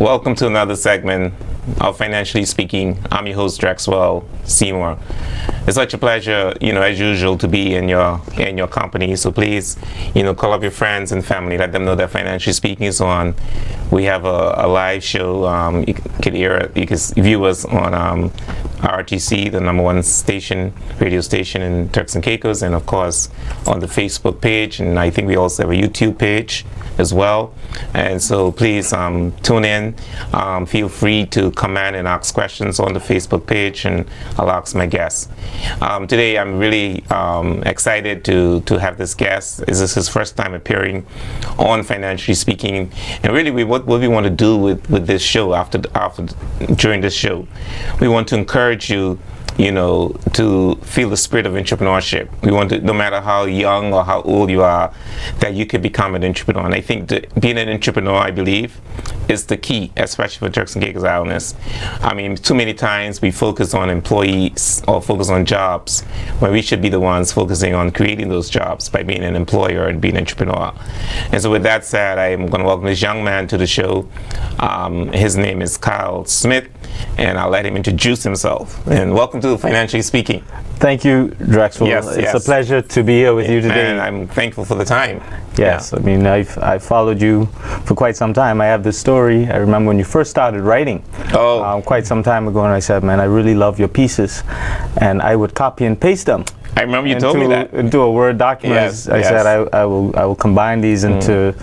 Welcome to another segment of Financially Speaking. I'm your host, Drexwell Seymour. It's such a pleasure, as usual, to be in your company. So please, call up your friends and family. Let them know that Financially Speaking is on. We have a live show. You can view us on RTC, the #1 radio station in Turks and Caicos, and of course on the Facebook page. And I think we also have a YouTube page as well. And so please tune in. Feel free to comment and ask questions on the Facebook page, and I'll ask my guests. Today I'm really excited to have this guest. This is his first time appearing on Financially Speaking, and really what we want to do with this show during this show, we want to encourage you to feel the spirit of entrepreneurship. We want to, no matter how young or how old you are, that you can become an entrepreneur. And I think being an entrepreneur, I believe, is the key, especially for Turks and Caicos Islanders. I mean, too many times we focus on employees or focus on jobs when we should be the ones focusing on creating those jobs by being an employer and being an entrepreneur. And so with that said, I am going to welcome this young man to the show. His name is Kyle Smith, and I'll let him introduce himself. And welcome to Financially Speaking. Thank you, Drexwell. It's a pleasure to be here with you today. And I'm thankful for the time. Yes, yeah. I mean, I've followed you for quite some time. I have this story. I remember when you first started writing quite some time ago, and I said, man, I really love your pieces. And I would copy and paste them. I remember you told me that. Into a Word document. Yes, I said I will combine these into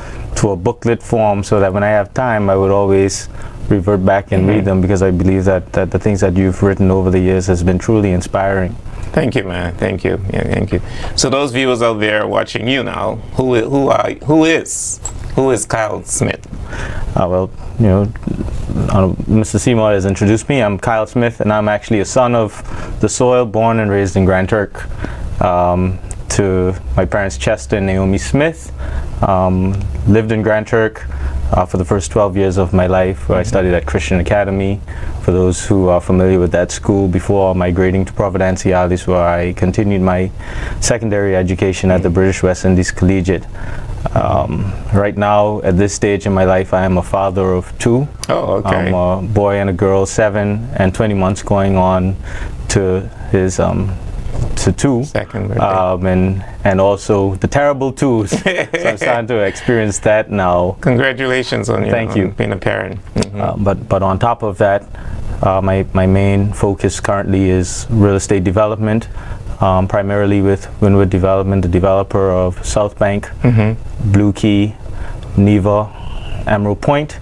a booklet form so that when I have time, I would always revert back and read them, because I believe that the things that you've written over the years has been truly inspiring. Thank you, man. Thank you. Yeah, thank you. So those viewers out there watching you now, who is Kyle Smith? Mr. Seymour has introduced me. I'm Kyle Smith, and I'm actually a son of the soil, born and raised in Grand Turk. To my parents, Chester and Naomi Smith. Lived in Grand Turk for the first 12 years of my life, where I studied at Christian Academy. For those who are familiar with that school, before migrating to Providenciales, where I continued my secondary education at the British West Indies Collegiate. Right now, at this stage in my life, I am a father of two. Oh, okay. I'm a boy and a girl, 7 and 20 months, going on to his to 2. Second birthday. And also the terrible 2s. So I'm starting to experience that now. Congratulations on being a parent. But on top of that, my main focus currently is real estate development, primarily with Windward Development, the developer of South Bank, Blue Key, Neva, Emerald Point.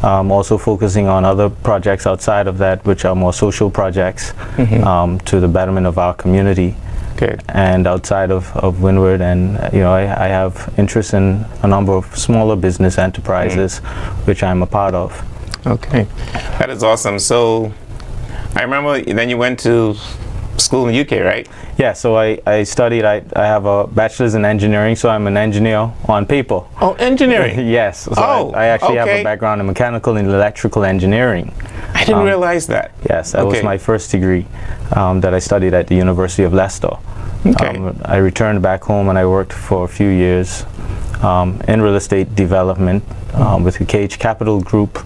Also focusing on other projects outside of that, which are more social projects to the betterment of our community. Okay. And outside of Windward, and I have interest in a number of smaller business enterprises, which I'm a part of. Okay, that is awesome. So I remember then you went to school in the UK, right? Yeah, so I studied, I have a bachelor's in engineering, so I'm an engineer on paper. Oh, engineering? Yes. So I actually have a background in mechanical and electrical engineering. I didn't realize that. Yes, that was my first degree that I studied at the University of Leicester. Okay. I returned back home and I worked for a few years in real estate development with the Cage Capital Group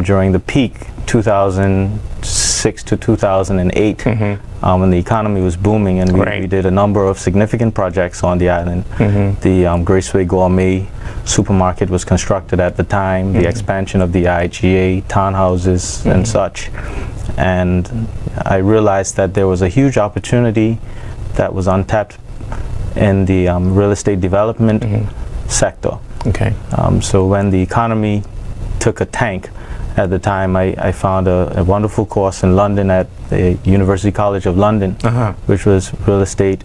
during the peak 2006 to 2008 when the economy was booming, and we did a number of significant projects on the island. The Graceway Gourmet supermarket was constructed at the time, the expansion of the IGA, townhouses and such. And I realized that there was a huge opportunity that was untapped in the real estate development sector. Okay. So when the economy took a tank, at the time, I found a wonderful course in London at the University College of London, which was real estate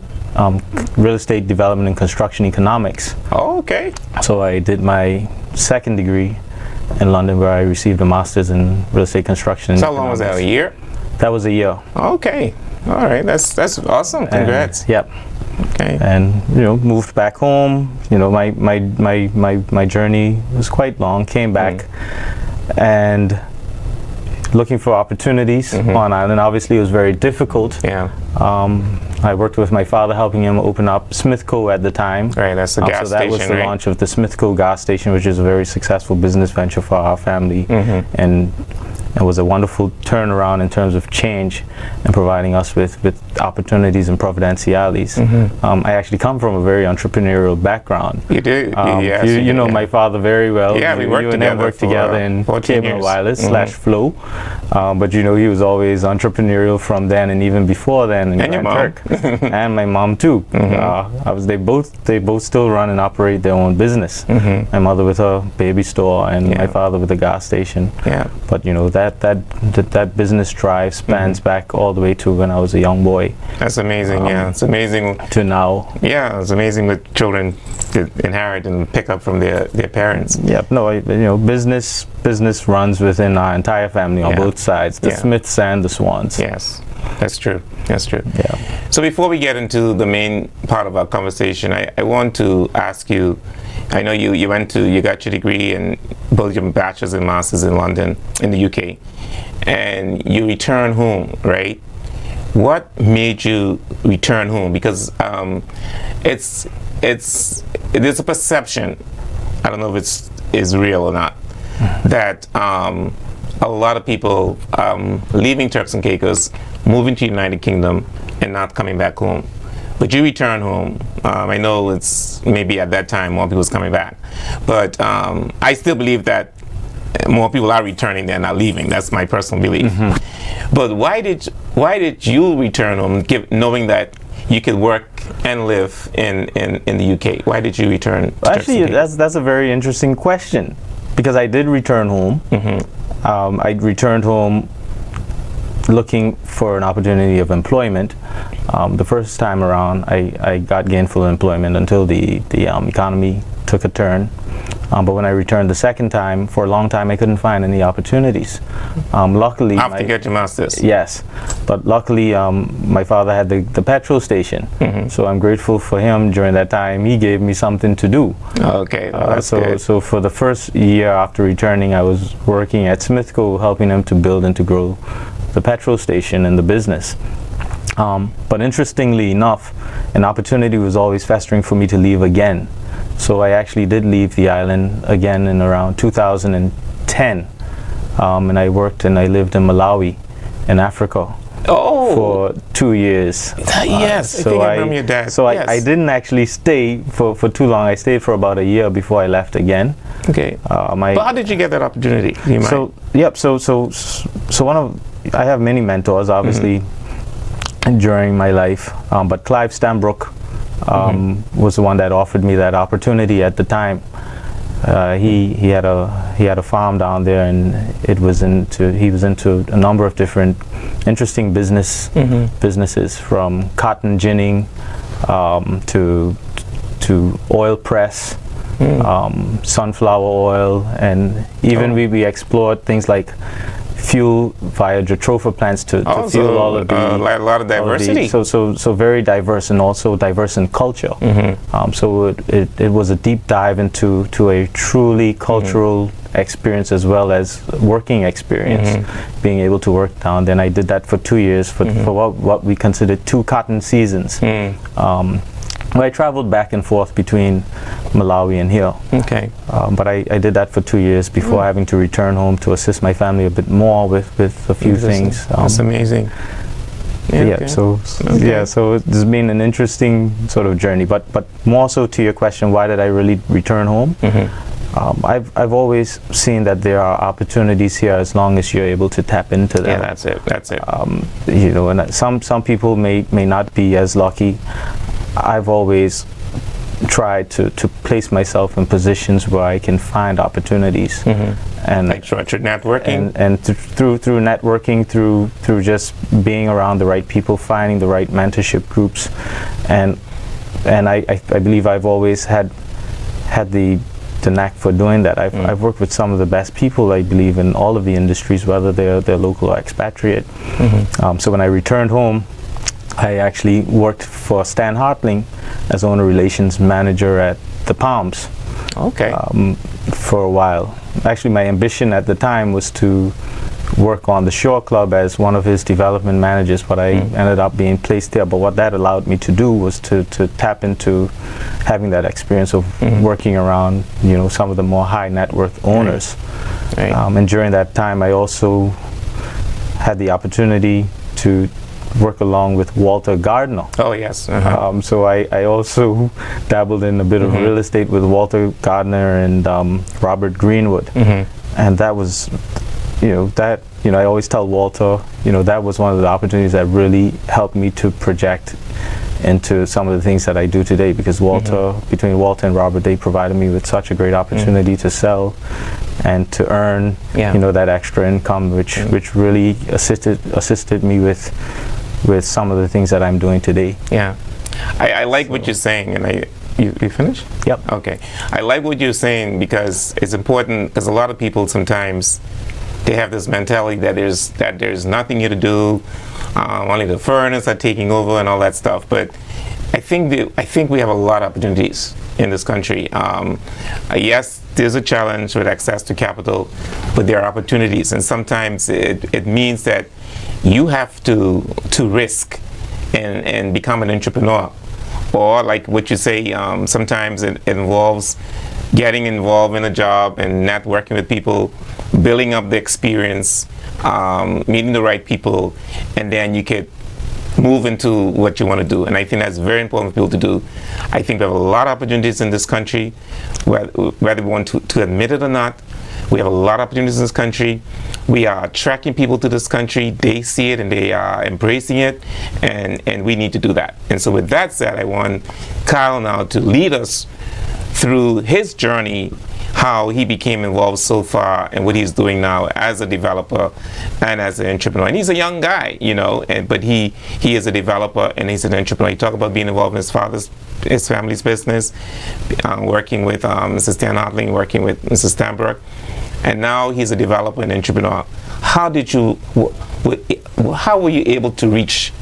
development and construction economics. Oh, okay. So I did my second degree in London, where I received a master's in real estate construction. So how long was that? A year? That was a year. Okay. All right. That's awesome. Congrats. And, yep. Okay. And moved back home. My journey was quite long. Came back. And looking for opportunities on island. Obviously, it was very difficult. Yeah. I worked with my father, helping him open up Smithco at the time. Right, that's the gas so that station, was the right? launch of the Smithco gas station, which is a very successful business venture for our family, and it was a wonderful turnaround in terms of change and providing us with opportunities and providentialities. I actually come from a very entrepreneurial background. You do? Yes. You know my father very well. Yeah, we worked you and together him worked for, together in 14 Cable and years. Wireless / Flow. But you know, he was always entrepreneurial from then and even before then. In And your Grand Turk. And my mom too. They both still run and operate their own business. My mother with a baby store and my father with a gas station. Yeah. But you know, that business drive spans back all the way to when I was a young boy. That's amazing. Yeah, it's amazing. To now. Yeah, it's amazing what children inherit and pick up from their parents. Yeah, no, you know, business runs within our entire family on both sides, the Smiths and the Swans. Yes, that's true. That's true. Yeah. So before we get into the main part of our conversation, I want to ask you, I know you got your degree and both your bachelor's and master's in London, in the UK, and you return home, right? What made you return home? Because there's a perception, I don't know if it's real or not, that a lot of people leaving Turks and Caicos, moving to the United Kingdom, and not coming back home. But you return home. I know it's maybe at that time more people was coming back, but I still believe that more people are returning than not leaving. That's my personal belief. But why did you return home, knowing that you could work and live in the UK? Why did you return? Actually, that's a very interesting question, because I did return home. I returned home looking for an opportunity of employment. The first time around, I got gainful employment until the economy took a turn. But when I returned the second time, for a long time I couldn't find any opportunities. Luckily, after you get your master's. Yes, but luckily my father had the petrol station, so I'm grateful for him. During that time, he gave me something to do. Okay, that's good. So for the first year after returning, I was working at Smithco, helping him to build and to grow the petrol station and the business. But interestingly enough, an opportunity was always festering for me to leave again. So I actually did leave the island again in around 2010, and I worked and I lived in Malawi, in Africa, for 2 years. Yes, I think I remember your dad. So yes. I didn't actually stay for too long. I stayed for about a year before I left again. Okay. But how did you get that opportunity? Do you mind? I have many mentors, obviously, during my life, but Clive Stambrook was the one that offered me that opportunity at the time. He had a farm down there, and he was into a number of different interesting businesses, from cotton ginning to oil press, sunflower oil, and even we explored things like fuel via jatropha plants to fuel all of the a lot of diversity. So very diverse, and also diverse in culture. So it was a deep dive into a truly cultural experience, as well as working experience, being able to work down. Then I did that for 2 years for what we considered 2 cotton seasons. Where I traveled back and forth between Malawi and here. Okay. But I did that for 2 years before having to return home to assist my family a bit more with a few things. That's amazing. So it's been an interesting sort of journey. But more so to your question, why did I really return home? I've always seen that there are opportunities here as long as you're able to tap into them. Yeah, that's it. You know, and some people may not be as lucky. I've always tried to place myself in positions where I can find opportunities, and like through networking, and through networking, through just being around the right people, finding the right mentorship groups, and I believe I've always had the knack for doing that. I've worked with some of the best people, I believe, in all of the industries, whether they're local or expatriate. So when I returned home, I actually worked for Stan Hartling as owner relations manager at the Palms. Okay. For a while. Actually, my ambition at the time was to work on the Shore Club as one of his development managers, but I ended up being placed there. But what that allowed me to do was to tap into having that experience of working around, some of the more high net worth owners. Right. And during that time, I also had the opportunity to work along with Walter Gardner. Oh, yes. So I also dabbled in a bit of real estate with Walter Gardner and Robert Greenwood. And that was, I always tell Walter, that was one of the opportunities that really helped me to project into some of the things that I do today, because between Walter and Robert, they provided me with such a great opportunity to sell and to earn, that extra income, which really assisted me with some of the things that I'm doing today. Yeah, I like what you're saying, and you finished? Yep. Okay. I like what you're saying because it's important, because a lot of people sometimes they have this mentality that there's nothing here to do, only the foreigners are taking over and all that stuff. But I think we have a lot of opportunities in this country. Yes, there's a challenge with access to capital, but there are opportunities, and sometimes it means that you have to risk and become an entrepreneur. Or like what you say, sometimes it involves getting involved in a job and networking with people, building up the experience, meeting the right people, and then you could move into what you want to do. And I think that's very important for people to do. I think we have a lot of opportunities in this country, whether we want to admit it or not. We have a lot of opportunities in this country. We are attracting people to this country. They see it and they are embracing it, and we need to do that. And so with that said, I want Kyle now to lead us through his journey, how he became involved so far and what he's doing now as a developer and as an entrepreneur. And he's a young guy, but he is a developer and he's an entrepreneur. He talked about being involved in his family's business, working with Mrs. Stan Hartling, working with Mrs. Stanbrook, and now he's a developer and entrepreneur. How were you able to reach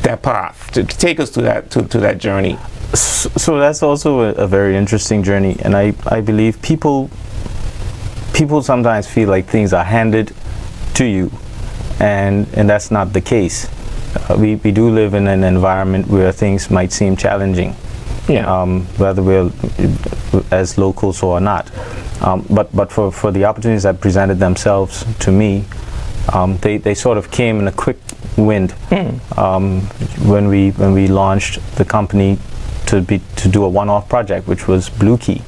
that path, to take us to that journey? So that's also a very interesting journey, and I believe people sometimes feel like things are handed to you, and that's not the case. We do live in an environment where things might seem challenging, whether we're as locals or not. But for the opportunities that presented themselves to me, they sort of came in a quick wind. When we launched the company to do a one-off project, which was Blue Key.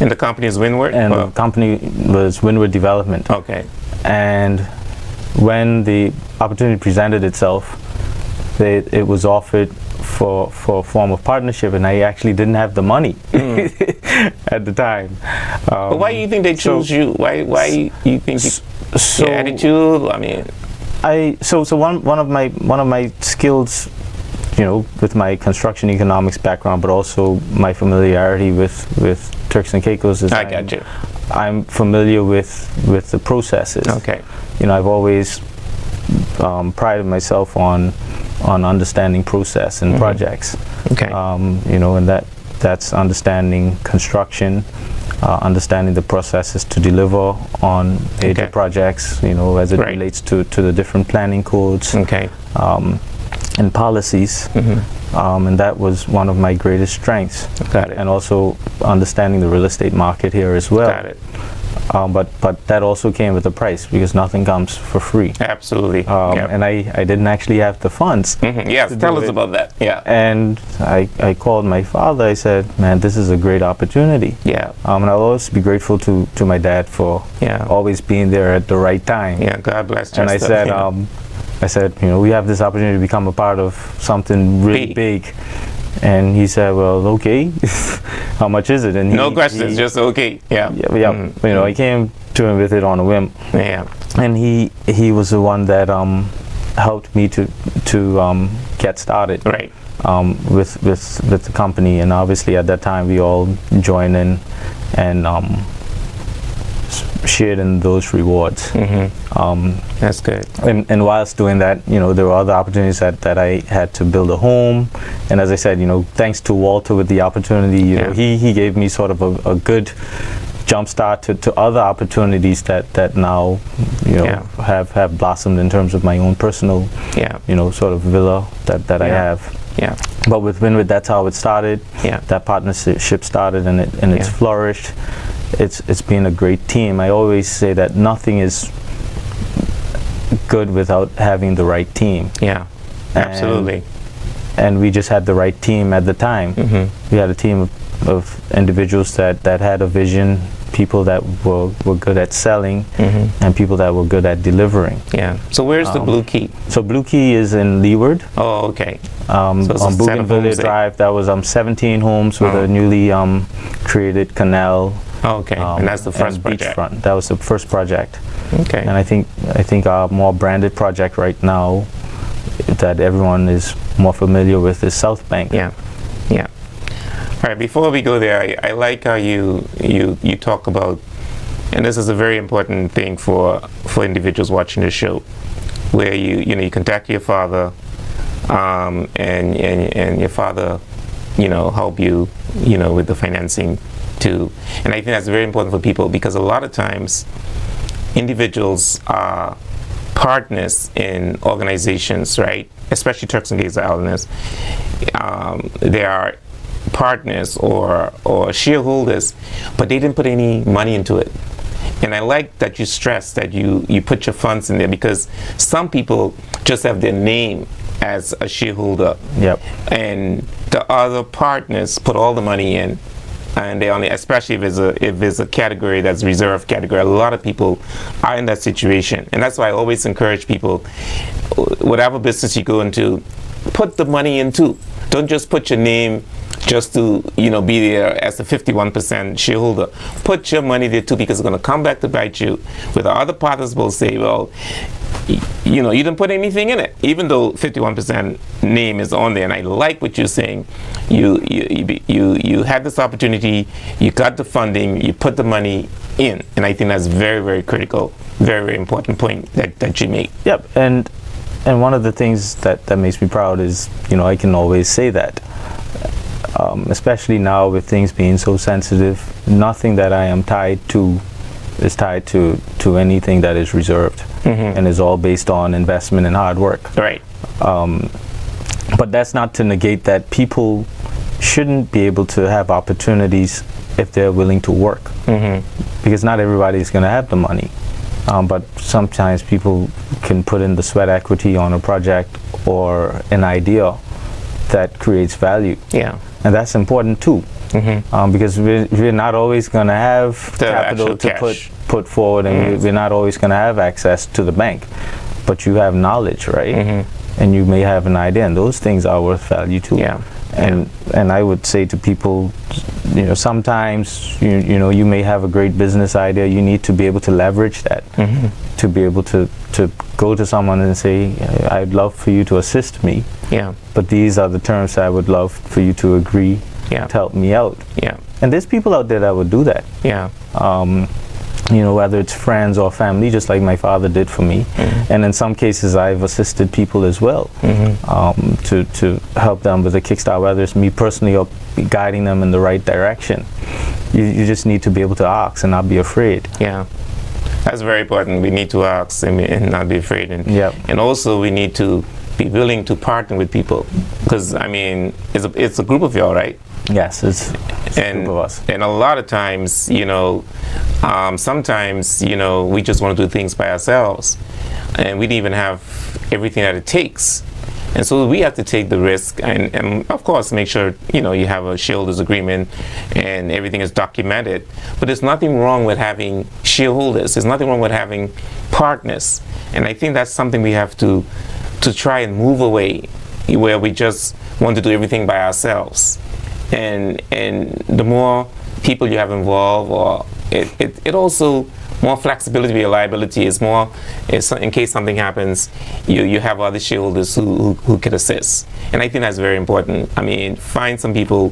And the company is Windward? And the company was Windward Development. Okay. And when the opportunity presented itself, it was offered for a form of partnership, and I actually didn't have the money at the time. But why do you think they chose you? Why you think your attitude? I mean, one of my skills, with my construction economics background, but also my familiarity with Turks and Caicos, is I'm familiar with the processes. Okay. I've always prided myself on understanding process and projects. Okay. And that's understanding construction, understanding the processes to deliver on major projects, as it relates to the different planning codes. Okay. And policies, and that was one of my greatest strengths. Got it. And also understanding the real estate market here as well. Got it. But that also came with a price, because nothing comes for free. Absolutely. And I didn't actually have the funds. Yes, tell us about that. Yeah. And I called my father. I said, man, this is a great opportunity. Yeah. And I'll always be grateful to my dad for always being there at the right time. Yeah, God bless Chester. And I said, we have this opportunity to become a part of something really big. And he said, well, okay, how much is it? And no questions, just okay. Yeah. I came to him with it on a whim. Yeah. And he was the one that helped me to get started. Right. With the company, and obviously at that time we all joined in and shared in those rewards. That's good. And whilst doing that, there were other opportunities that I had to build a home. And as I said, thanks to Walter with the opportunity, he gave me sort of a good jumpstart to other opportunities that now, Yeah. have blossomed in terms of my own personal, Yeah. sort of villa that I Yeah. have. Yeah. But with Winwood, that's how it started. Yeah. That partnership started, and it's Yeah. flourished. It's been a great team. I always say that nothing is good without having the right team. Yeah. Absolutely. And we just had the right team at the time. Mm-hmm. We had a team of individuals that had a vision, people that were good at selling, Mm-hmm. and people that were good at delivering. Yeah. So where's the Blue Key? So Blue Key is in Leeward, Oh, okay. So on it's a set of Bougainvillea homes there. Drive. That was 17 homes with Oh. a newly created canal. Oh, okay. And that's the first and project. beachfront. That was the first project. Okay. And I think our more branded project right now that everyone is more familiar with is South Bank. Yeah. Yeah. All right. Before we go there, I like how you talk about, and this is a very important thing for individuals watching the show, where you contact your father, and your father, help you, with the financing too. And I think that's very important for people, because a lot of times individuals are partners in organizations, right? Especially Turks and Caicos Islanders. They are partners or shareholders, but they didn't put any money into it. And I like that you stress that you put your funds in there, because some people just have their name as a shareholder. Yep. And the other partners put all the money in, and they only, especially if it's a category that's reserved category. A lot of people are in that situation, and that's why I always encourage people, whatever business you go into, put the money into. Don't just put your name just to be there as a 51% shareholder. Put your money there too, because it's going to come back to bite you. Where the other partners will say, well, you didn't put anything in it, even though 51% name is on there. And I like what you're saying. You had this opportunity, you got the funding, you put the money in, and I think that's very, very critical, very, very important point that you make. Yep. And one of the things that makes me proud is I can always say that. Especially now with things being so sensitive, nothing that I am tied to is tied to anything that is reserved, and is all based on investment and hard work. Right. But that's not to negate that people shouldn't be able to have opportunities if they're willing to work, because not everybody is going to have the money. But sometimes people can put in the sweat equity on a project or an idea that creates value. Yeah. And that's important too, because we're not always going to have The capital actual to cash. put forward, and we're not always going to have access to the bank. But you have knowledge, right? And you may have an idea, and those things are worth value too. Yeah. And I would say to people, sometimes you may have a great business idea. You need to be able to leverage that, to be able to go to someone and say, I'd love for you to assist me. Yeah. But these are the terms I would love for you to agree Yeah. to help me out. Yeah. And there's people out there that would do that. Yeah. Whether it's friends or family, just like my father did for me. And in some cases, I've assisted people as well, to help them with a Kickstart, whether it's me personally or guiding them in the right direction. You just need to be able to ask and not be afraid. Yeah. That's very important. We need to ask and not be afraid. And also we need to be willing to partner with people, because it's a group of y'all, right? Yes, it's a group of us. And a lot of times, sometimes, we just want to do things by ourselves, and we don't even have everything that it takes. And so we have to take the risk, and of course make sure you have a shareholders agreement and everything is documented. But there's nothing wrong with having shareholders. There's nothing wrong with having partners. And I think that's something we have to try and move away, where we just want to do everything by ourselves. And the more people you have involved, or it also more flexibility, reliability is more. In case something happens, you have other shareholders who can assist, and I think that's very important. Find some people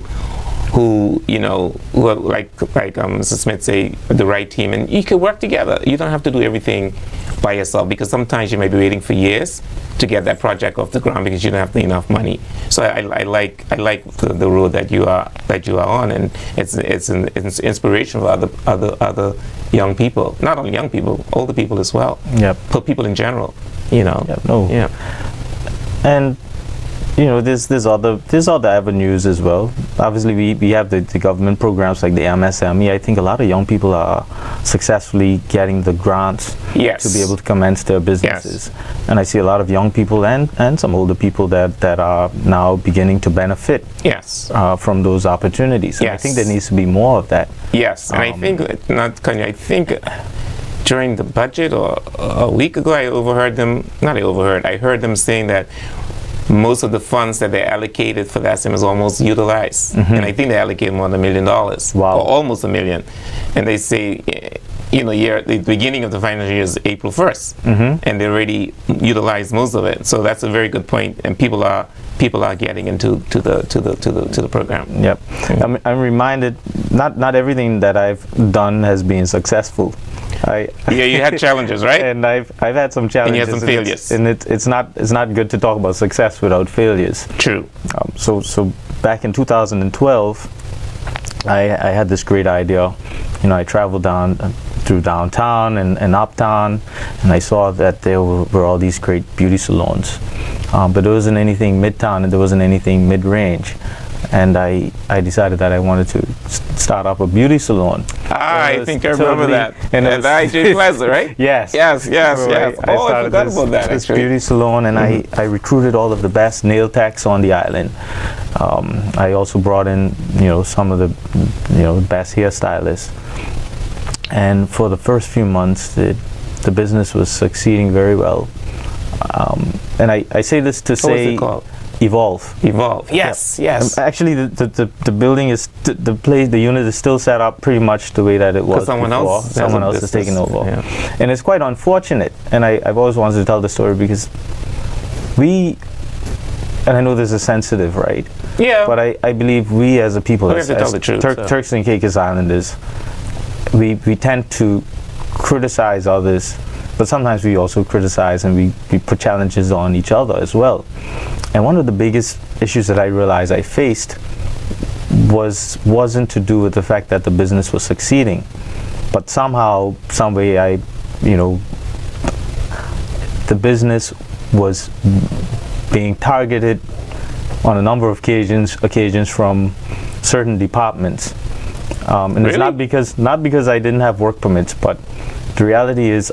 who are like Mr. Smith say, the right team, and you can work together. You don't have to do everything by yourself, because sometimes you may be waiting for years to get that project off the ground because you don't have enough money. So I like the road that you are on, and it's inspiration for other young people, not only young people, older people as well. Yep. For people in general, you know. Yep. No. Yeah. And there's other avenues as well. Obviously, we have the government programs like the MSME. I think a lot of young people are successfully getting the grants Yes. to be able to commence their businesses. Yes. And I see a lot of young people and some older people that are now beginning to benefit Yes. from those opportunities. And I Yes. think there needs to be more of that. Yes, and I think during the budget or a week ago, I heard them saying that most of the funds that they allocated for that is almost utilized. And I think they allocated more than $1 million, Wow. or almost $1 million. And they say, the beginning of the financial year is April 1st, and they already utilized most of it. So that's a very good point, and people are getting into the program. Yep. I'm reminded, not everything that I've done has been successful. You had challenges, right? And I've had some challenges. And you had some failures. And it's not good to talk about success without failures. True. So back in 2012, I had this great idea. I traveled down through downtown and uptown, and I saw that there were all these great beauty salons, but there wasn't anything midtown and there wasn't anything mid-range. And I decided that I wanted to start up a beauty salon. I think I remember that. And at IJ Plaza, right? Yes. Yes. So I forgot about that, this actually. beauty salon, and I recruited all of the best nail techs on the island. I also brought in, some of the, best hairstylists. And for the first few months, the business was succeeding very well. And I say this to say, what was it called? Evolve. Yes. Actually, the building is the unit is still set up pretty much the way that it was someone before. else Someone else is taking over, yeah. and it's quite unfortunate. And I've always wanted to tell the story because and I know this is sensitive, right? Yeah. But I believe we as a people, We have to tell the truth, so. Turks and Caicos Islanders, we tend to criticize others, but sometimes we also criticize and we put challenges on each other as well. And one of the biggest issues that I realized I faced wasn't to do with the fact that the business was succeeding, but somehow, some way, the business was being targeted on a number of occasions from certain departments. And Really? It's not because I didn't have work permits, but the reality is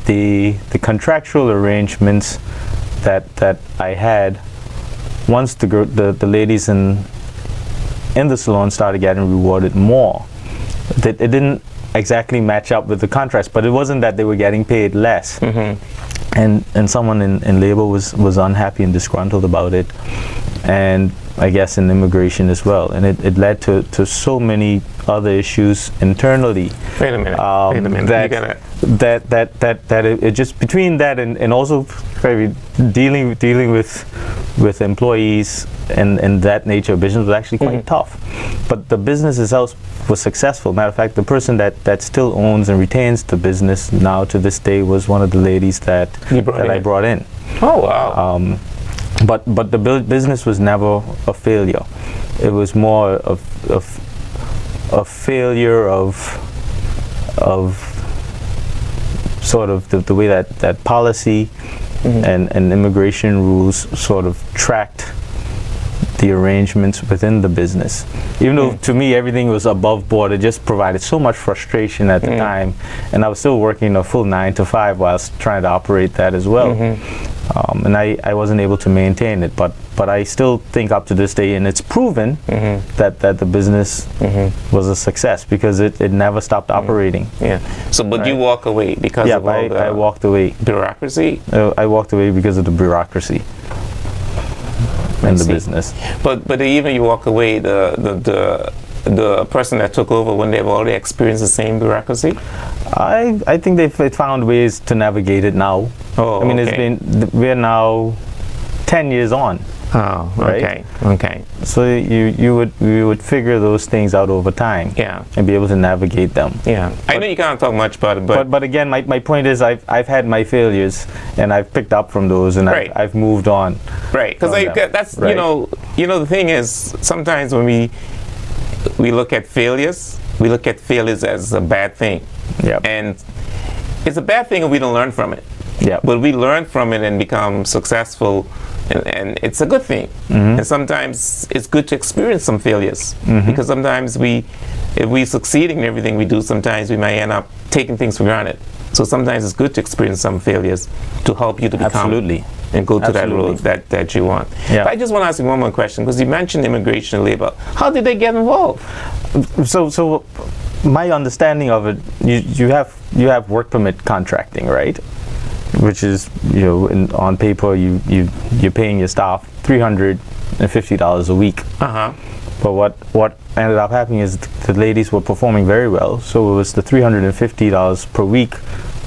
the contractual arrangements that I had, once the ladies in the salon started getting rewarded more, it didn't exactly match up with the contracts, but it wasn't that they were getting paid less. And someone in labor was unhappy and disgruntled about it, and I guess in immigration as well, and it led to so many other issues internally. Wait a minute. That it just, between that and also maybe dealing with employees and that nature of business was actually quite tough. But the business itself was successful. Matter of fact, the person that still owns and retains the business now to this day was one of the ladies that I brought in. Oh wow. But the business was never a failure. It was more of a failure of sort of the way that policy and immigration rules sort of tracked the arrangements within the business. Even though to me everything was above board, it just provided so much frustration at the time, and I was still working a full 9 to 5 whilst trying to operate that as well. And I wasn't able to maintain it, but I still think up to this day, and it's proven that the business was a success because it never stopped operating. Yeah. So, but you walk away because of all the I walked away. bureaucracy? I walked away because of the bureaucracy in the business. But even you walk away, the person that took over, when they've already experienced the same bureaucracy? I think they've found ways to navigate it now. Oh, I mean, okay. we're now 10 years on. Oh, Right? okay, okay. So we would figure those things out over time. Yeah. And be able to navigate them. Yeah. I know you can't talk much about it, but But again, my point is I've had my failures and I've picked up from those and Right. I've moved on. right, because from them, that's right? you know the thing is sometimes when we look at failures, we look at failures as a bad thing, Yeah. and it's a bad thing if we don't learn from it. Yeah. But we learn from it and become successful, and it's a good thing. And sometimes it's good to experience some failures because sometimes if we succeed in everything we do, sometimes we may end up taking things for granted. So sometimes it's good to experience some failures to help you to become Absolutely. and go to that Absolutely. road that you want. Yeah. But I just want to ask you one more question because you mentioned immigration and labor. How did they get involved? So my understanding of it, you have work permit contracting, right? Which is, on paper you're paying your staff $350 a week. But what ended up happening is the ladies were performing very well, so it was the $350 per week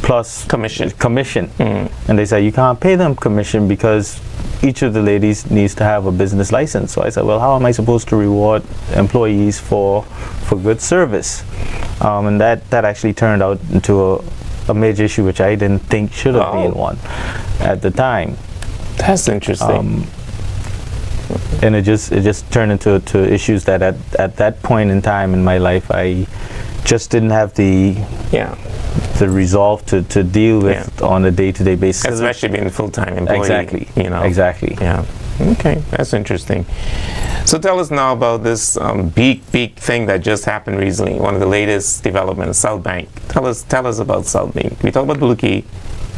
plus Commission. And they said you can't pay them commission because each of the ladies needs to have a business license. So I said, well, how am I supposed to reward employees for good service? And that actually turned out into a major issue, which I didn't think should have been one at the time. That's interesting. And it just turned into issues that at that point in time in my life I just didn't have the resolve to deal with on a day-to-day basis. Especially being a full-time employee. Exactly. Exactly. Yeah. Okay, that's interesting. So tell us now about this big thing that just happened recently. One of the latest developments, South Bank. Tell us about South Bank. We talked about Blue Key.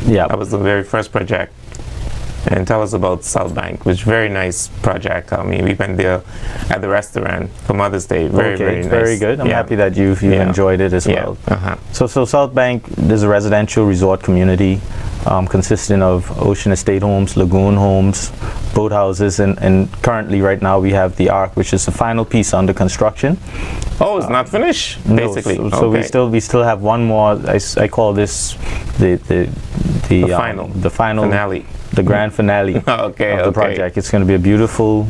Yeah. That was the very first project. And tell us about South Bank, which is a very nice project. I mean, we've been there at the restaurant for Mother's Day. Very nice. Very good. I'm happy that you've enjoyed it as well. So South Bank is a residential resort community consisting of Ocean Estate homes, lagoon homes, boat houses, and currently right now we have the Ark, which is the final piece under construction. Oh, it's not finished, basically. No, so we still have one more. I call this the final finale. The grand finale of the project. It's going to be a beautiful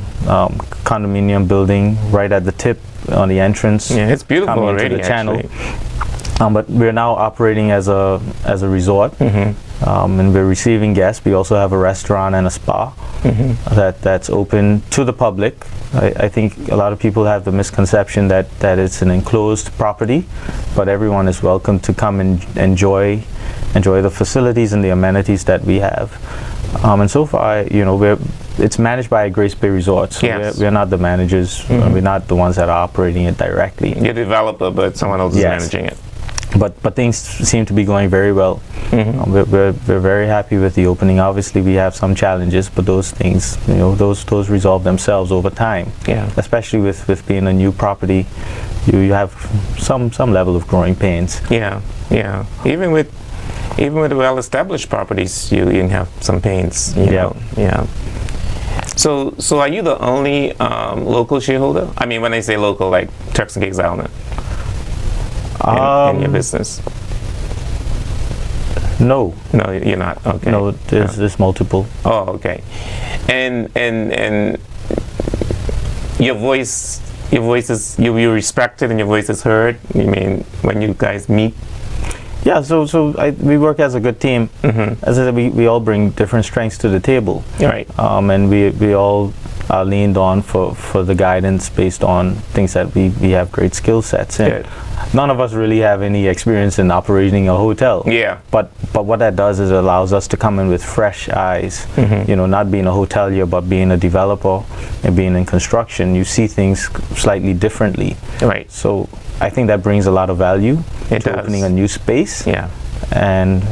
condominium building right at the tip on the entrance. Yeah, it's beautiful coming already, into the channel. actually. But we're now operating as a resort, and we're receiving guests. We also have a restaurant and a spa that's open to the public. I think a lot of people have the misconception that it's an enclosed property, but everyone is welcome to come and enjoy the facilities and the amenities that we have. And so far, it's managed by Grace Bay Resorts. So we're not the managers. We're not the ones that are operating it directly. You're a developer, but someone else is managing it. But things seem to be going very well. We're very happy with the opening. Obviously, we have some challenges, but those things, those resolve themselves over time. Yeah. Especially with being a new property, you have some level of growing pains. Yeah. Even with well-established properties, you can have some pains. You know? Yeah. So are you the only local shareholder? I mean, when I say local, like Turks and Caicos Island, in your business? No, you're not. Okay. No, there's multiple. Oh, okay. And your voice is you're respected and your voice is heard. I mean, when you guys meet. Yeah, we work as a good team. As I said, we all bring different strengths to the table. Right. And we all are leaned on for the guidance based on things that we have great skill sets in. Good. None of us really have any experience in operating a hotel. Yeah. But what that does is it allows us to come in with fresh eyes. Not being a hotelier, but being a developer and being in construction, you see things slightly differently. Right. So I think that brings a lot of value to opening a new space. Yeah. And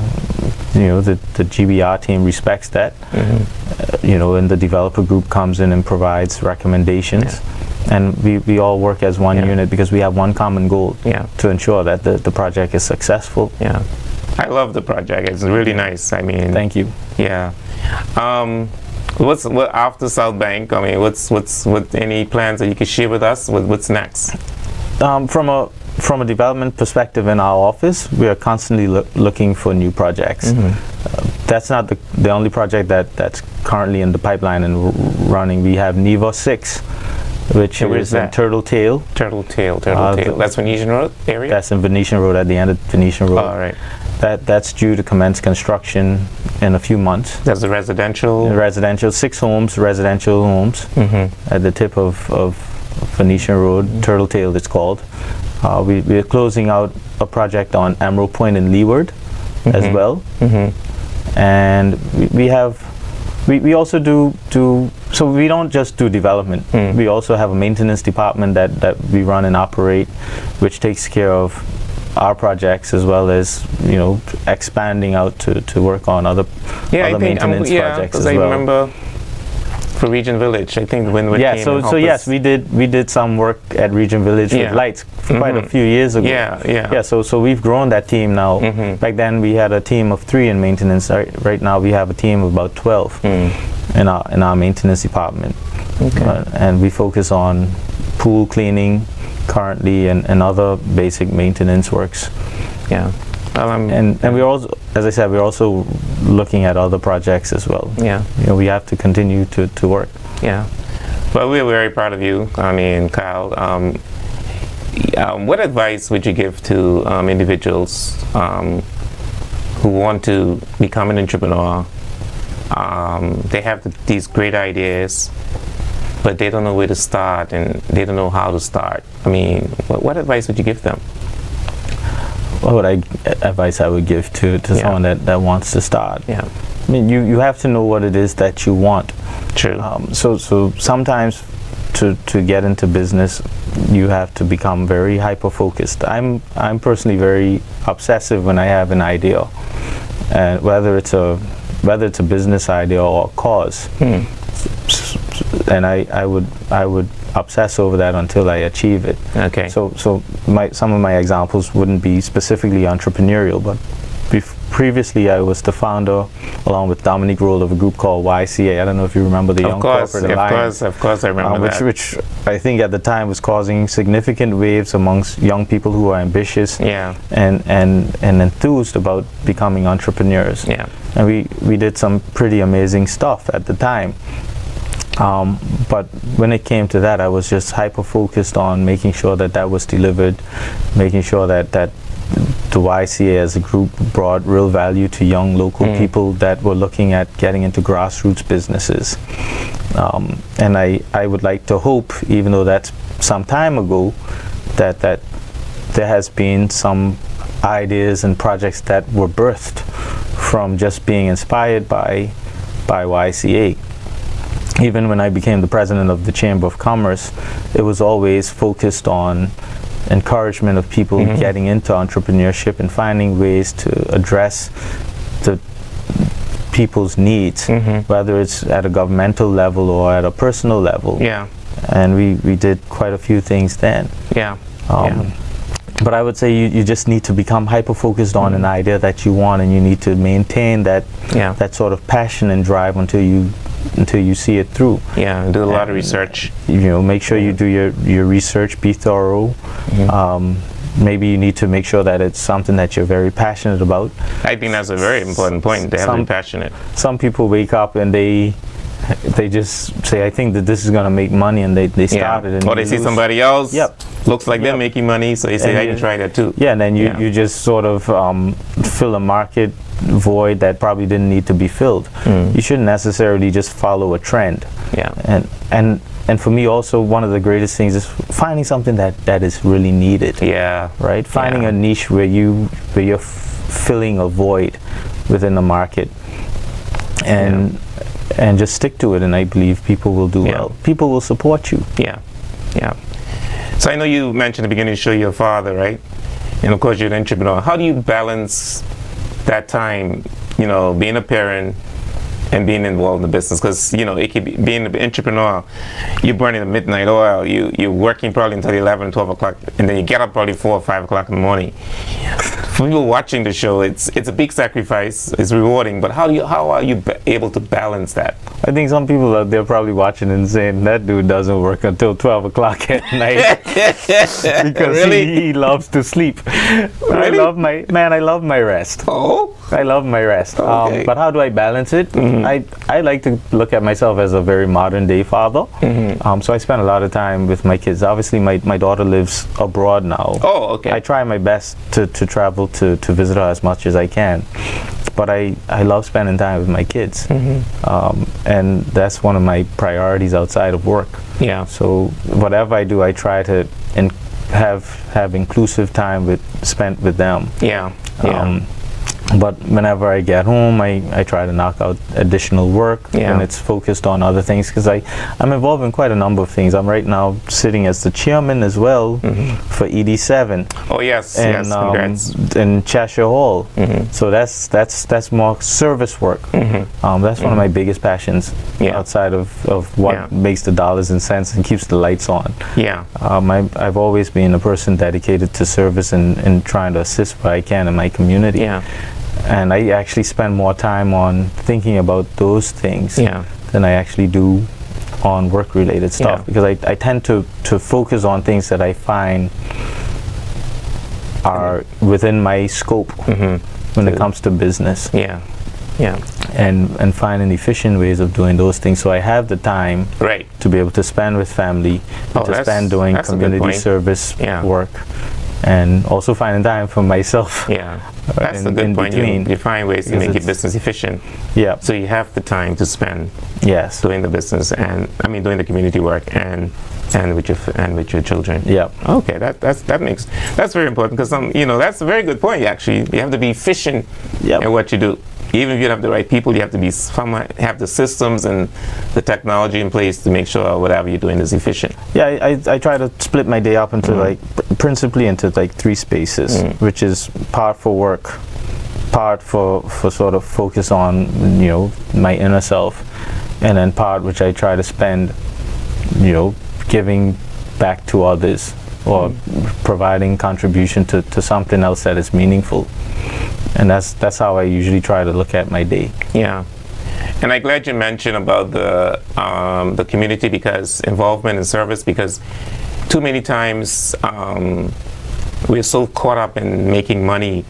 the GBR team respects that. And the developer group comes in and provides recommendations. And we all work as one unit because we have one common goal to ensure that the project is successful. Yeah. I love the project. It's really nice. I mean, thank you. Yeah. What after South Bank? I mean, what any plans that you could share with us? What's next? From from a development perspective in our office, we are constantly looking for new projects. That's not the only project that's currently in the pipeline and running. We have NEVA 6, which is in Turtle Tail. Turtle Tail. That's Venetian Road area? That's in Venetian Road, at the end of Venetian Road. All right. That's due to commence construction in a few months. That's the residential? Residential, 6 homes, residential homes at the tip of Venetian Road, Turtle Tail it's called. We're closing out a project on Emerald Point in Leeward as well. And we also do, so we don't just do development. We also have a maintenance department that we run and operate, which takes care of our projects as well as, expanding out to work on other maintenance projects as well. I remember for Region Village, I think when we came so yes, we did some work at Region Village with lights quite a few years ago. So we've grown that team now. Back then we had a team of 3 in maintenance. Right now we have a team of about 12 in our maintenance department. And we focus on pool cleaning currently and other basic maintenance works. And we're also, as I said, we're also looking at other projects as well. We have to continue to work. Well, we're very proud of you. I mean, Kyle, what advice would you give to individuals who want to become an entrepreneur? They have these great ideas, but they don't know where to start and they don't know how to start. I mean, what advice would you give them? What advice I would give to someone that wants to start? I mean, you have to know what it is that you want. True. So sometimes to get into business, you have to become very hyper focused. I'm personally very obsessive when I have an idea, and whether it's a business idea or a cause. And I would obsess over that until I achieve it. So some of my examples wouldn't be specifically entrepreneurial, but previously I was the founder, along with Dominique Roll, of a group called YCA. I don't know if you remember the Young Corporate Alliance. Of course I remember that. Which I think at the time was causing significant waves amongst young people who are ambitious and enthused about becoming entrepreneurs. And we did some pretty amazing stuff at the time. But when it came to that, I was just hyper focused on making sure that was delivered, making sure that the YCA as a group brought real value to young local people that were looking at getting into grassroots businesses. And I would like to hope, even though that's some time ago, that there has been some ideas and projects that were birthed from just being inspired by YCA. Even when I became the president of the Chamber of Commerce, it was always focused on encouragement of people getting into entrepreneurship and finding ways to address the people's needs, whether it's at a governmental level or at a personal level. And we did quite a few things then. But I would say you just need to become hyper focused on an idea that you want, and you need to maintain that sort of passion and drive until you see it through. Do a lot of research. Make sure you do your research, be thorough. Maybe you need to make sure that it's something that you're very passionate about. I think that's a very important point, to have to be passionate. Some people wake up and they just say, I think that this is going to make money, and they start it. And or they see somebody else looks like they're making money, so they say, I can try that too. And then you just sort of fill a market void that probably didn't need to be filled. You shouldn't necessarily just follow a trend. And for me also, one of the greatest things is finding something that is really needed. Right? Finding a niche where you're filling a void within the market, and just stick to it, and I believe people will do well. People will support you. So I know you mentioned at the beginning of the show your father, right? And of course you're an entrepreneur. How do you balance that time, being a parent and being involved in the business, because it could be being an entrepreneur, you're burning the midnight oil, you're working probably until 11, 12 o'clock, and then you get up probably 4 or 5 o'clock in the morning. For people watching the show, it's a big sacrifice. It's rewarding, but how are you able to balance that? I think some people out there probably watching and saying that dude doesn't work until 12 o'clock at night because Really? he loves to sleep. Really? I love my rest. Oh, I love my rest. Okay. But how do I balance it? I like to look at myself as a very modern day father. So I spend a lot of time with my kids. Obviously, my daughter lives abroad now. Oh, okay. I try my best to travel to visit her as much as I can. But I love spending time with my kids. And that's one of my priorities outside of work. Yeah. So whatever I do, I try to have inclusive time spent with them. Yeah. Yeah. But whenever I get home, I try to knock out additional work, Yeah. and it's focused on other things because I'm involved in quite a number of things. I'm right now sitting as the chairman as well for ED7. Oh, yes. And, yes. Congrats. in Cheshire Hall. So that's more service work. That's one of my biggest passions Yeah. outside of what Yeah. makes the dollars and cents and keeps the lights on. Yeah. I've always been a person dedicated to service and trying to assist where I can in my community. Yeah. And I actually spend more time on thinking about those things Yeah. than I actually do on work-related stuff Yeah. because I tend to focus on things that I find are within my scope when it comes to business. Yeah. Yeah. And finding efficient ways of doing those things so I have the time Right. to be able to spend with family, Oh, to spend doing that's a good community point. service Yeah. work, and also finding time for myself. Yeah. That's a in good point. between. You find ways to Because make your it's- business efficient. Yeah. So you have the time to spend Yes. doing the business doing the community work and with your children. Yeah. Okay, that's very important because that's a very good point. Actually, you have to be efficient Yep. in what you do. Even if you don't have the right people, you have to have the systems and the technology in place to make sure whatever you're doing is efficient. Yeah, I try to split my day up into principally into 3 spaces, which is part for work, part for sort of focus on my inner self, and then part which I try to spend giving back to others or providing contribution to something else that is meaningful. And that's how I usually try to look at my day. Yeah. And I'm glad you mentioned about the community because involvement in service, because too many times we're so caught up in making money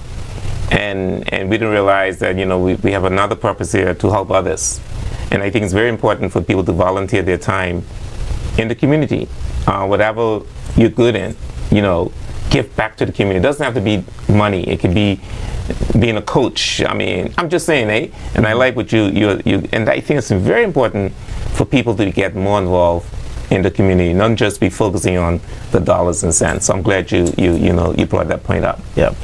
and we don't realize that we have another purpose here to help others. And I think it's very important for people to volunteer their time in the community, whatever you're good in, give back to the community. It doesn't have to be money. It could be being a coach. I mean, I'm just saying, and I like what you and I think it's very important for people to get more involved in the community, not just be focusing on the dollars and cents. So I'm glad you brought that point up. Yeah.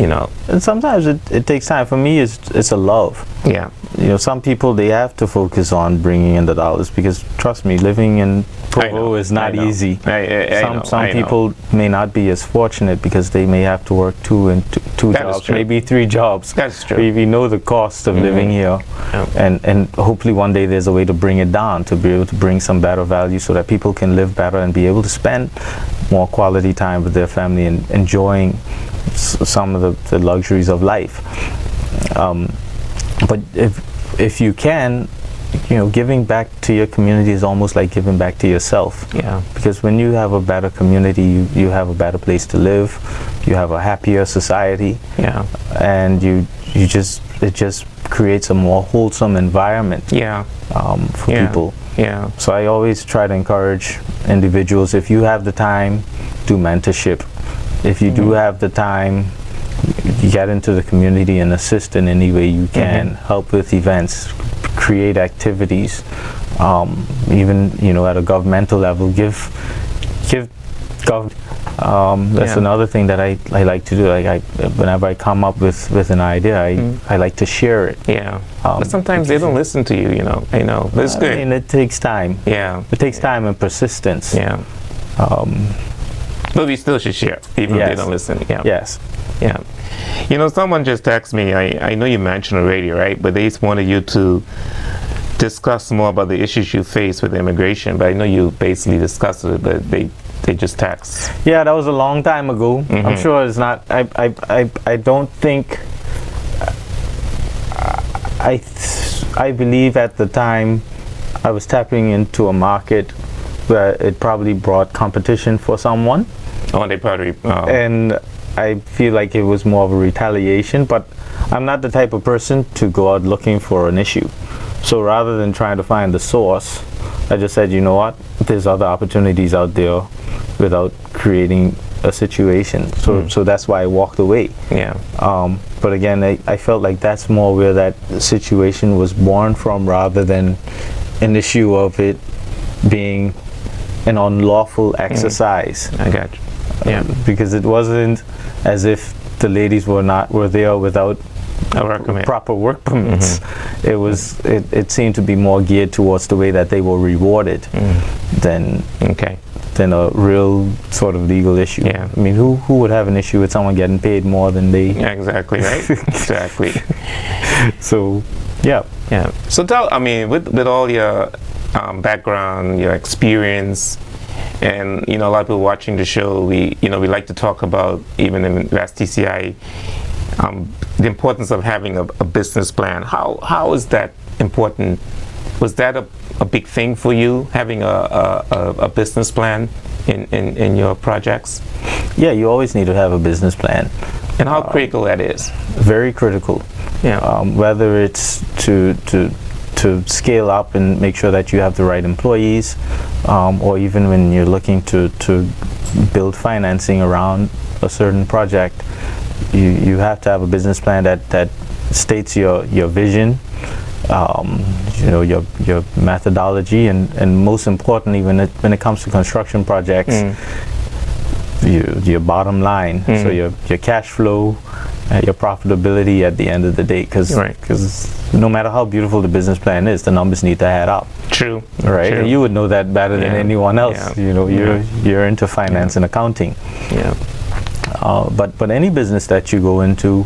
And sometimes it takes time. For me, it's a love. Yeah. Some people, they have to focus on bringing in the dollars because, trust me, living in Provo is not easy. Some people may not be as fortunate because they may have to work two That is jobs, true. maybe 3 jobs. That's true. We know the cost of living here, and hopefully one day there's a way to bring it down, to be able to bring some better value so that people can live better and be able to spend more quality time with their family and enjoying some of the luxuries of life. But if you can, giving back to your community is almost like giving back to yourself. Yeah. Because when you have a better community, you have a better place to live, you have a happier society, Yeah. and it just creates a more wholesome environment Yeah. for people. Yeah. So I always try to encourage individuals, if you have the time, do mentorship. If you do have the time, you get into the community and assist in any way you can, help with events, create activities, even at a governmental level, give that's another thing that I like to do. Like whenever I come up with an idea, I like to share it. Yeah. But sometimes they don't listen to you, I know. But it's good. I mean, it takes time. Yeah. It takes time and persistence. Yeah. But we still should share, even if they Yes. don't listen. Yeah. Yes. Yeah. Someone just texted me. I know you mentioned already, right? But they just wanted you to discuss more about the issues you face with immigration, but I know you basically discussed it, but they just tax. Yeah, that was a long time ago. I'm sure it's not. I don't think. I believe at the time I was tapping into a market where it probably brought competition for someone. Oh, they probably. And I feel like it was more of a retaliation, but I'm not the type of person to go out looking for an issue. So rather than trying to find the source, I just said, you know what, there's other opportunities out there without creating a situation. So that's why I walked away. Yeah. But again, I felt like that's more where that situation was born from, rather than an issue of it being an unlawful exercise. I got you. Yeah. Because it wasn't as if the ladies were there without a work permit. Proper work permits. It seemed to be more geared towards the way that they were rewarded than a real sort of legal issue. Yeah. I mean, who would have an issue with someone getting paid more than they? Yeah, exactly, right? Exactly. So, yeah. Yeah. So tell, I mean, with all your background, your experience, and a lot of people watching the show, we like to talk about, even in RTC, the importance of having a business plan. How is that important? Was that a big thing for you, having a business plan in your projects? Yeah, you always need to have a business plan. And how critical that is? Very critical. Yeah. Whether it's to scale up and make sure that you have the right employees, or even when you're looking to build financing around a certain project, you have to have a business plan that states your vision, your methodology, and most importantly, when it comes to construction projects, your bottom line, so your cash flow, your profitability at the end of the day, because no matter how beautiful the business plan is, the numbers need to add up. True. Right. True. And you would know that better than anyone else. Yeah. You're into finance and accounting. Yeah. But any business that you go into,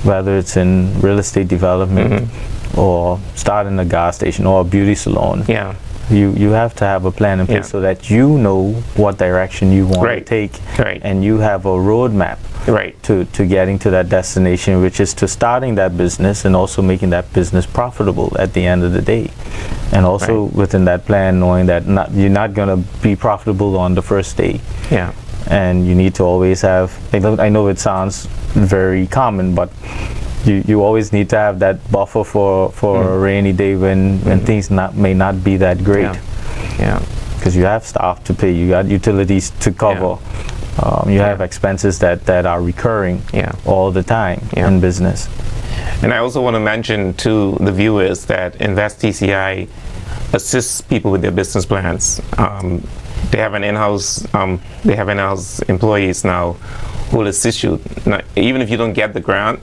whether it's in real estate development or starting a gas station or a beauty salon, you have to have a plan in place so that you know what direction you want to take, and you have a roadmap to getting to that destination, which is to starting that business and also making that business profitable at the end of the day. And also within that plan, knowing that you're not going to be profitable on the first day. Yeah. And you need to always have, I know it sounds very common, but you always need to have that buffer for a rainy day when things may not be that great. Yeah. Because you have staff to pay, you got utilities to cover, you have expenses that are recurring all the time in business. And I also want to mention to the viewers that Invest TCI assists people with their business plans. They have in-house employees now who will assist you. Now, even if you don't get the grant,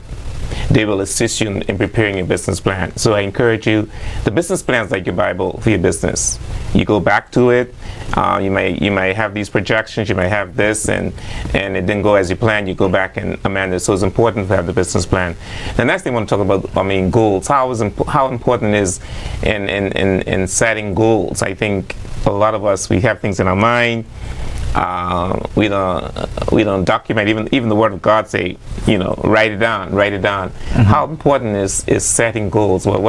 they will assist you in preparing your business plan. So I encourage you, the business plan is like your Bible for your business. You go back to it. You may have these projections, you may have this, and it didn't go as you planned. You go back and amend it. So it's important to have the business plan. The next thing I want to talk about, goals. How important is in setting goals. I think a lot of us, we have things in our mind. We don't document. Even the Word of God say, write it down. How important is setting goals? Well,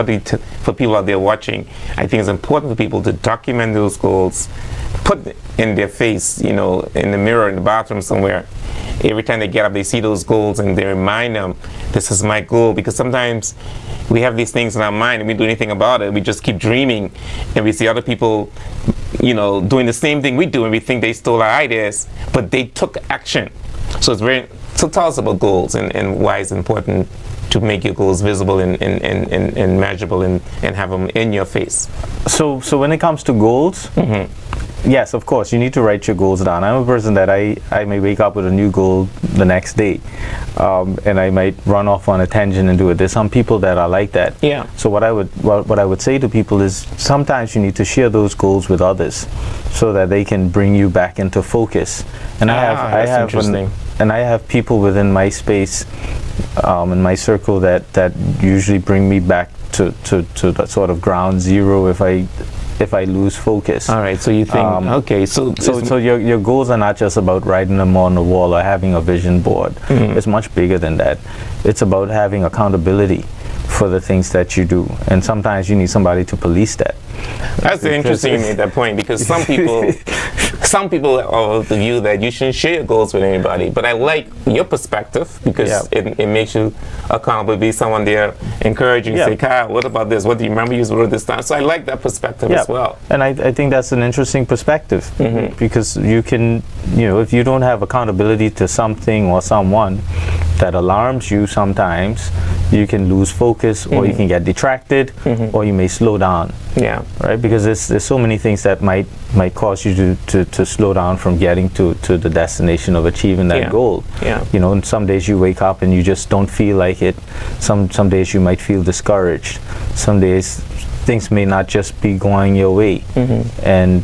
for people out there watching, I think it's important for people to document those goals, put it in their face, in the mirror in the bathroom somewhere. Every time they get up, they see those goals and they remind them, this is my goal. Because sometimes we have these things in our mind and we don't do anything about it. We just keep dreaming, and we see other people doing the same thing we do, and we think they stole our ideas, but they took action. So tell us about goals and why it's important to make your goals visible and measurable and have them in your face. So when it comes to goals, yes, of course, you need to write your goals down. I'm a person that I may wake up with a new goal the next day, and I might run off on a tangent and do it. There's some people that are like that. Yeah. So what I would say to people is, sometimes you need to share those goals with others, so that they can bring you back into focus. And I have people within my space, in my circle that usually bring me back to that sort of ground zero if I lose focus. All right. So you think okay. So your goals are not just about writing them on the wall or having a vision board. It's much bigger than that. It's about having accountability for the things that you do, and sometimes you need somebody to police that. That's interesting you made that point, because some people are of the view that you shouldn't share your goals with anybody. But I like your perspective, because it makes you accountable. Be someone there encouraging, say, Kyle, what about this? What do you remember you wrote this down? So I like that perspective as well. And I think that's an interesting perspective, because you can, if you don't have accountability to something or someone that alarms you sometimes, you can lose focus, or you can get detracted, or you may slow down. Yeah. Right? Because there's so many things that might cause you to slow down from getting to the destination of achieving that goal. Yeah. And some days you wake up and you just don't feel like it. Some days you might feel discouraged. Some days things may not just be going your way. And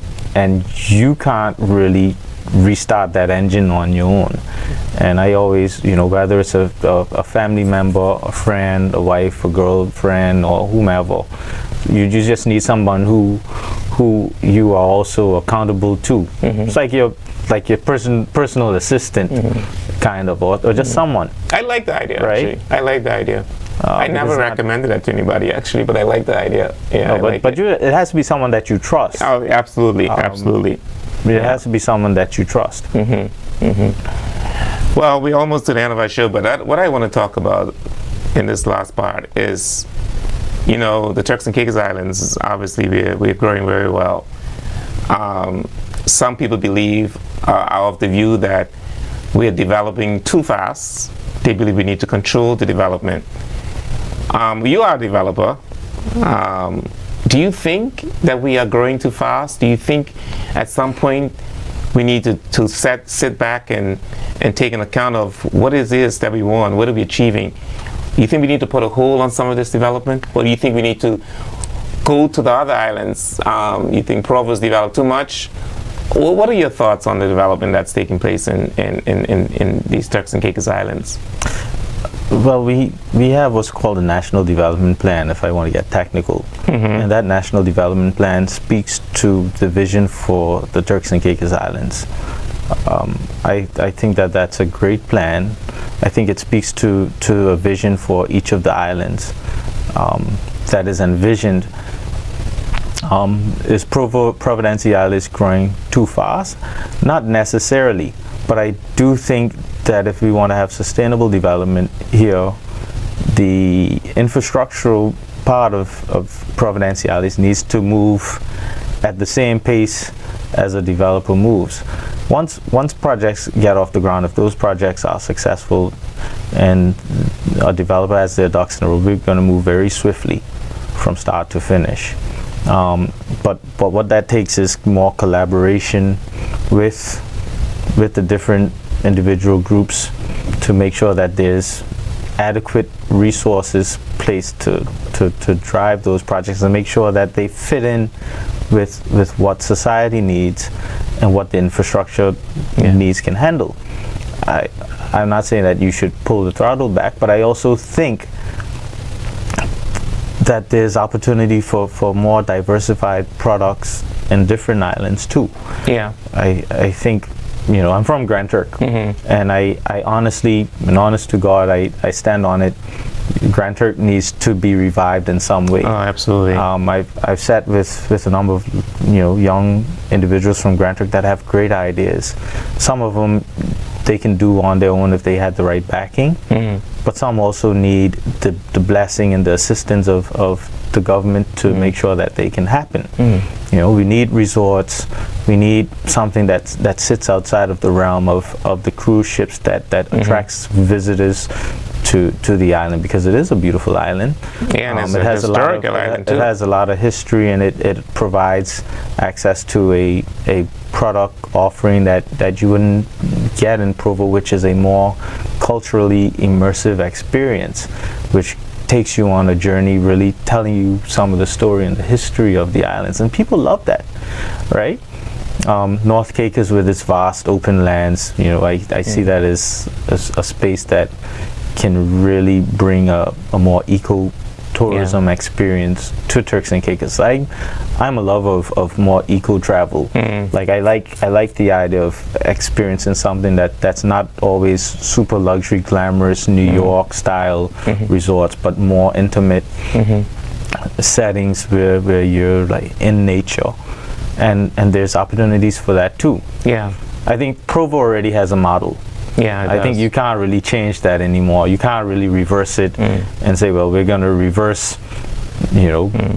you can't really restart that engine on your own. And I always, whether it's a family member, a friend, a wife, a girlfriend, or whomever, you just need someone who you are also accountable to. It's like your personal assistant, kind of, or just someone. I like the idea, right? Actually. I like the idea. I never recommended that to anybody, actually, but I like the idea. Yeah, but it has to be someone that you trust. Oh, absolutely, absolutely. It has to be someone that you trust. Well, we're almost to the end of our show, but what I want to talk about in this last part is, the Turks and Caicos Islands, obviously we're growing very well. Some people believe, are of the view that we're developing too fast. They believe we need to control the development. You are a developer. Do you think that we are growing too fast? Do you think at some point we need to sit back and take an account of what it is that we want, what are we achieving? Do you think we need to put a hold on some of this development? Or do you think we need to go to the other islands? You think Provo's developed too much? Well, what are your thoughts on the development that's taking place in these Turks and Caicos Islands? Well, we have what's called a National Development Plan, if I want to get technical. And that National Development Plan speaks to the vision for the Turks and Caicos Islands. I think that's a great plan. I think it speaks to a vision for each of the islands that is envisioned. Is Providencia Island growing too fast? Not necessarily, but I do think that if we want to have sustainable development here, the infrastructural part of Providencia Island needs to move at the same pace as a developer moves. Once projects get off the ground, if those projects are successful and a developer has their ducks in a row, we're going to move very swiftly from start to finish. But what that takes is more collaboration with the different individual groups to make sure that there's adequate resources placed to drive those projects and make sure that they fit in with what society needs and what the infrastructure needs can handle. I'm not saying that you should pull the throttle back, but I also think that there's opportunity for more diversified products in different islands too. Yeah. I think, I'm from Grand Turk, and I honestly, and honest to God, I stand on it. Grand Turk needs to be revived in some way. Oh, absolutely. I've sat with a number of young individuals from Grand Turk that have great ideas. Some of them they can do on their own if they had the right backing, but some also need the blessing and the assistance of the government to make sure that they can happen. We need resorts. We need something that sits outside of the realm of the cruise ships that attracts visitors to the island, because it is a beautiful island. Yeah, and it's a historical island too. It has a lot of history, and it provides access to a product offering that you wouldn't get in Provo, which is a more culturally immersive experience, which takes you on a journey, really telling you some of the story and the history of the islands, and people love that, right? North Caicos with its vast open lands, I see that as a space that can really bring a more eco tourism experience to Turks and Caicos. I'm a lover of more eco travel. Like I like the idea of experiencing something that's not always super luxury, glamorous New York style resorts, but more intimate settings where you're like in nature, and there's opportunities for that too. Yeah. I think Provo already has a model. Yeah, I think you can't really change that anymore. You can't really reverse it and say, well, we're going to reverse,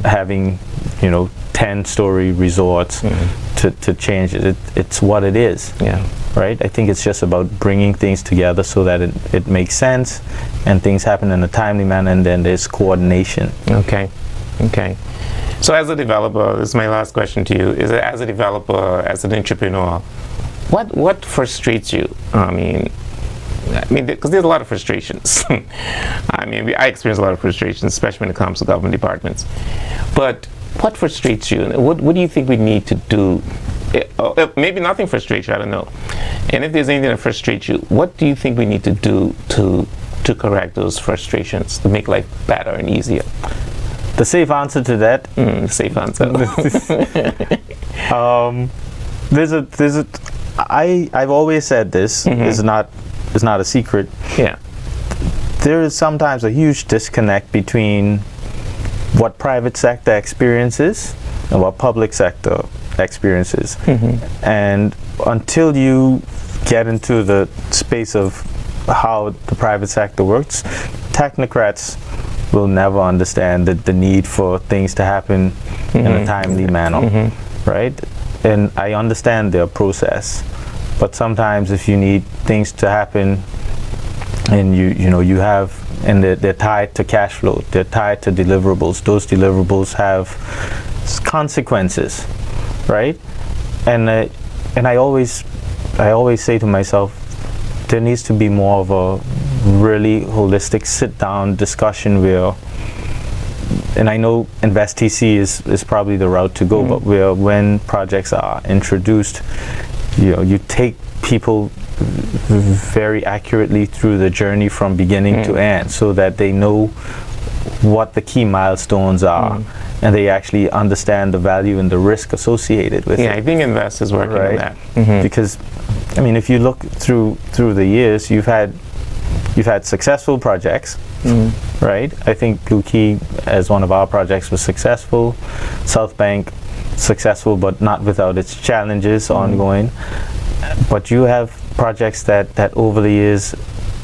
having, 10-story resorts to change it. It's what it is. Yeah. Right? I think it's just about bringing things together so that it makes sense and things happen in a timely manner, and then there's coordination. Okay. So as a developer, this is my last question to you, is as a developer, as an entrepreneur, what frustrates you? I mean, because there's a lot of frustrations. I experience a lot of frustrations, especially when it comes to government departments. But what frustrates you? What do you think we need to do? Maybe nothing frustrates you, I don't know. And if there's anything that frustrates you, what do you think we need to do to correct those frustrations, to make life better and easier? The safe answer to that? Safe answer. I've always said this, is not a secret. Yeah. There is sometimes a huge disconnect between what private sector experiences and what public sector experiences. And until you get into the space of how the private sector works, technocrats will never understand the need for things to happen in a timely manner, right? And I understand their process, but sometimes if you need things to happen, and you have, and they're tied to cash flow, they're tied to deliverables. Those deliverables have consequences, right? And I always say to myself, there needs to be more of a really holistic sit-down discussion where, and I know InvestTC is probably the route to go, but where when projects are introduced, you take people very accurately through the journey from beginning to end, so that they know what the key milestones are, and they actually understand the value and the risk associated with it. Yeah, I think Invest is working on that. Because, if you look through the years, you've had successful projects, right? I think Blue Key, as one of our projects, was successful. South Bank, successful, but not without its challenges ongoing. But you have projects that over the years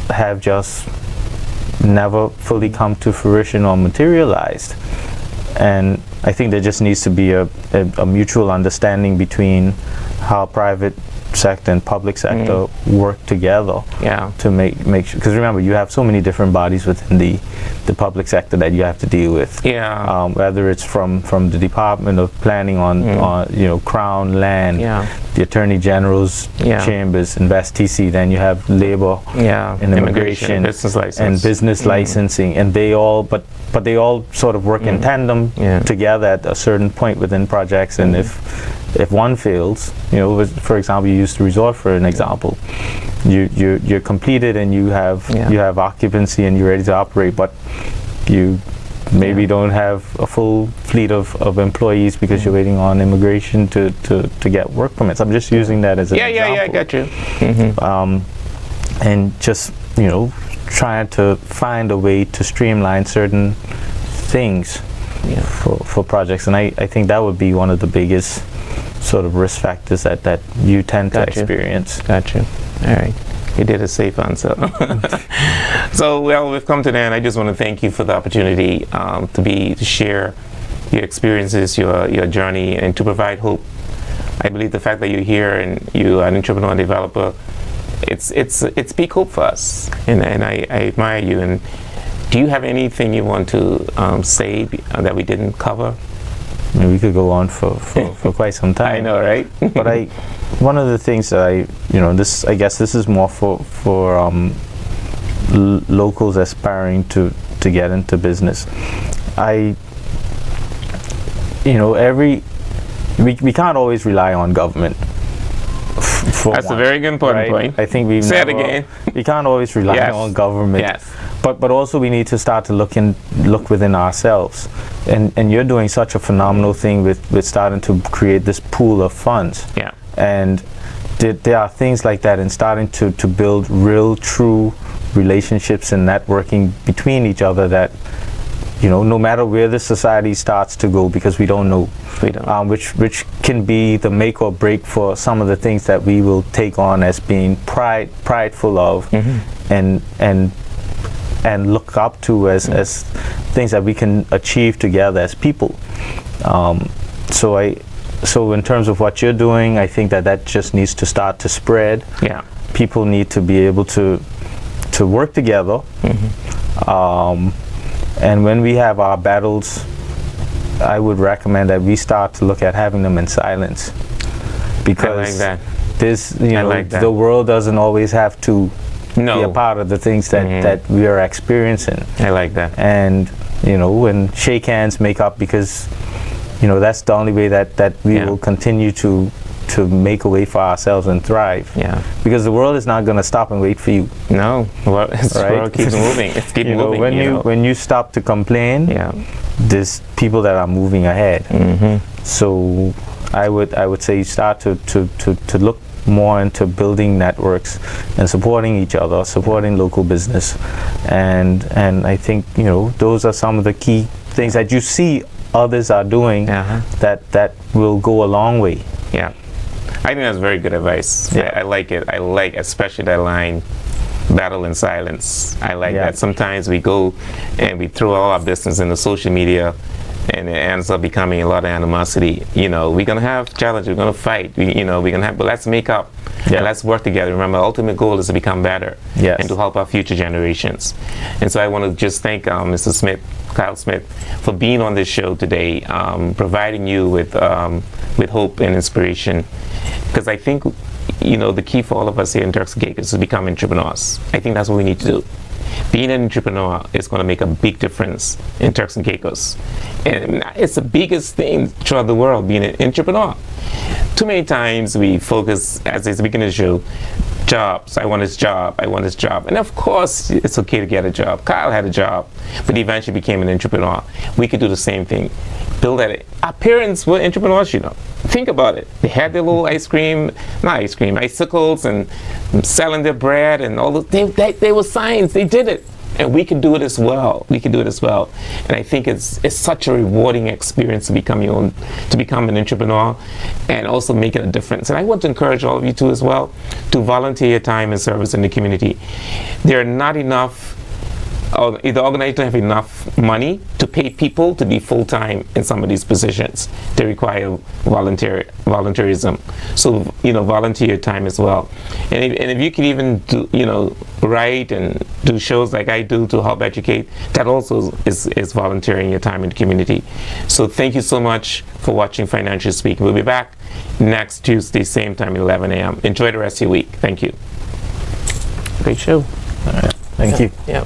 have just never fully come to fruition or materialized. And I think there just needs to be a mutual understanding between how private sector and public sector work together to make sure, because remember, you have so many different bodies within the public sector that you have to deal with, whether it's from the Department of Planning on Crown Land, the Attorney General's chambers, InvestTC, then you have labor and immigration business license. and business licensing, and they all but they all sort of work in tandem together at a certain point within projects. And if one fails, for example, you used the resort for an example, you're completed and you have occupancy and you're ready to operate, but you maybe don't have a full fleet of employees because you're waiting on immigration to get work permits. I'm just using that as an example. I got you. And just trying to find a way to streamline certain things for projects, and I think that would be one of the biggest sort of risk factors that you tend to experience. Got you. All right. You did a safe answer. So, we've come to the end. I just want to thank you for the opportunity to share your experiences, your journey, and to provide hope. I believe the fact that you're here and you are an entrepreneur and developer, it's big hope for us, and I admire you. And do you have anything you want to say that we didn't cover? We could go on for quite some time. I know, right? But one of the things that I guess this is more for locals aspiring to get into business. We can't always rely on government for That's a one, very good important right? point. I think we've Say it never, again. we can't always rely Yes. on government. Yes. But also we need to start to look within ourselves. And you're doing such a phenomenal thing with starting to create this pool of funds. Yeah. And there are things like that, and starting to build real, true relationships and networking between each other that, no matter where the society starts to go, because we don't know, We don't. which can be the make or break for some of the things that we will take on as being prideful of, and look up to as things that we can achieve together as people. So in terms of what you're doing, I think that just needs to start to spread. Yeah. People need to be able to work together. And when we have our battles, I would recommend that we start to look at having them in silence, because I like that. this, like that. the world doesn't always have to be a No. part of the things that we are experiencing. I like that. And and shake hands, make up, because that's the only way that we Yeah. will continue to make a way for ourselves and thrive. Yeah. Because the world is not going to stop and wait for you. No. Well, the Right? world keeps moving. It's keep moving. When you stop to complain, Yeah. there's people that are moving ahead. Mm-hmm. So I would say start to look more into building networks and supporting each other, supporting local business, and I think those are some of the key things that you see others are doing Uh-huh. that will go a long way. Yeah. I think that's very good advice. Yeah. I like it. I like especially that line, battle in silence. I like Yeah. that. Sometimes we go and we throw all our business into social media, and it ends up becoming a lot of animosity. We're going to have challenges. We're going to fight. We're going to have, but let's make up. Yeah. And let's work together. Remember, the ultimate goal is to become better. Yes. And to help our future generations. And so I want to just thank Mr. Smith, Kyle Smith, for being on this show today, providing you with hope and inspiration. Because I think, the key for all of us here in Turks and Caicos is to become entrepreneurs. I think that's what we need to do. Being an entrepreneur is going to make a big difference in Turks and Caicos. And it's the biggest thing throughout the world, being an entrepreneur. Too many times we focus, as I speak in the show, jobs. I want this job. I want this job. And of course, it's okay to get a job. Kyle had a job, but he eventually became an entrepreneur. We could do the same thing. Build that. Our parents were entrepreneurs, Think about it. They had their little icicles and selling their bread and all those. They were science. They did it. And we can do it as well. And I think it's such a rewarding experience to become an entrepreneur and also making a difference. And I want to encourage all of you too as well to volunteer your time and service in the community. There are not enough, or the organization don't have enough money to pay people to be full-time in some of these positions. They require volunteerism. So, volunteer your time as well. And if you can even do, write and do shows like I do to help educate, that also is volunteering your time in the community. So thank you so much for watching Financial Speak. We'll be back next Tuesday, same time, 11 a.m. Enjoy the rest of your week. Thank you. Great show. All right. Thank you. Yeah.